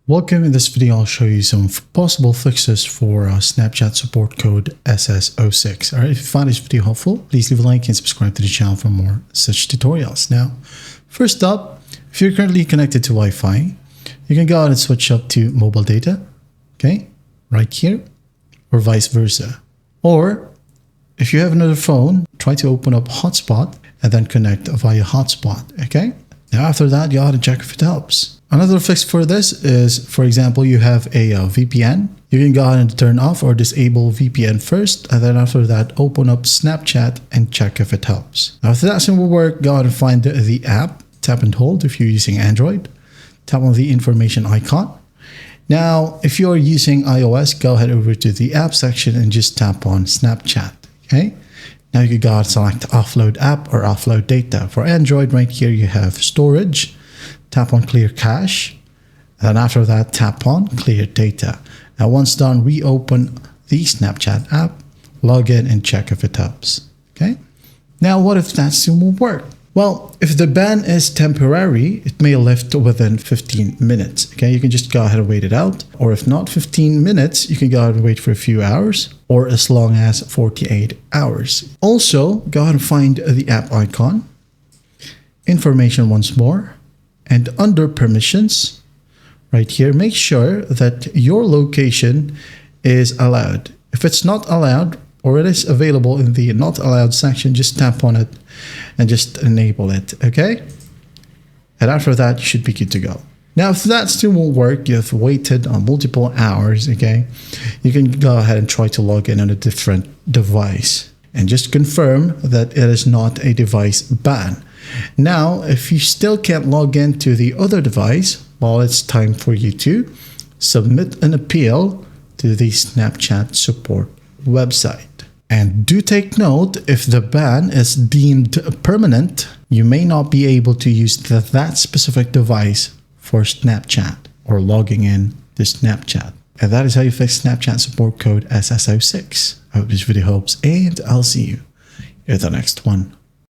Welcome. In this video, I'll show you some possible fixes for Snapchat support code SS06. All right, if you find this video helpful, please leave a like and subscribe to the channel for more such tutorials. Now, first up, if you're currently connected to Wi-Fi, you can go ahead and switch up to mobile data, okay, right here, or vice versa. Or if you have another phone, try to open up hotspot and then connect via hotspot, okay? Now, after that, you ought to check if it helps. Another fix for this is, for example, you have a VPN. You can go ahead and turn off or disable VPN first, and then after that, open up Snapchat and check if it helps. Now, if that simple work, go ahead and find the app, tap and hold if you're using Android, tap on the information icon. Now, if you're using iOS, go ahead over to the app section and just tap on Snapchat, okay? Now you can go ahead and select offload app or offload data. For Android, right here, you have storage. Tap on clear cache, and then after that, tap on clear data. Now, once done, reopen the Snapchat app, log in and check if it helps. Okay. Now, what if that still won't work? Well, if the ban is temporary, it may lift within 15 minutes. Okay, you can just go ahead and wait it out. Or if not 15 minutes, you can go ahead and wait for a few hours, or as long as 48 hours. Also, go ahead and find the app icon, information once more, and under permissions, right here, make sure that your location is allowed. If it's not allowed, or it is available in the not allowed section, just tap on it and just enable it, okay? And after that, you should be good to go. Now, if that still won't work, you have waited on multiple hours, okay? You can go ahead and try to log in on a different device and just confirm that it is not a device ban. Now, if you still can't log into the other device, well, it's time for you to submit an appeal to the Snapchat support website. And do take note, if the ban is deemed permanent, you may not be able to use that specific device for Snapchat or logging in to Snapchat. And that is how you fix Snapchat support code SS06. I hope this video helps, and I'll see you in the next one.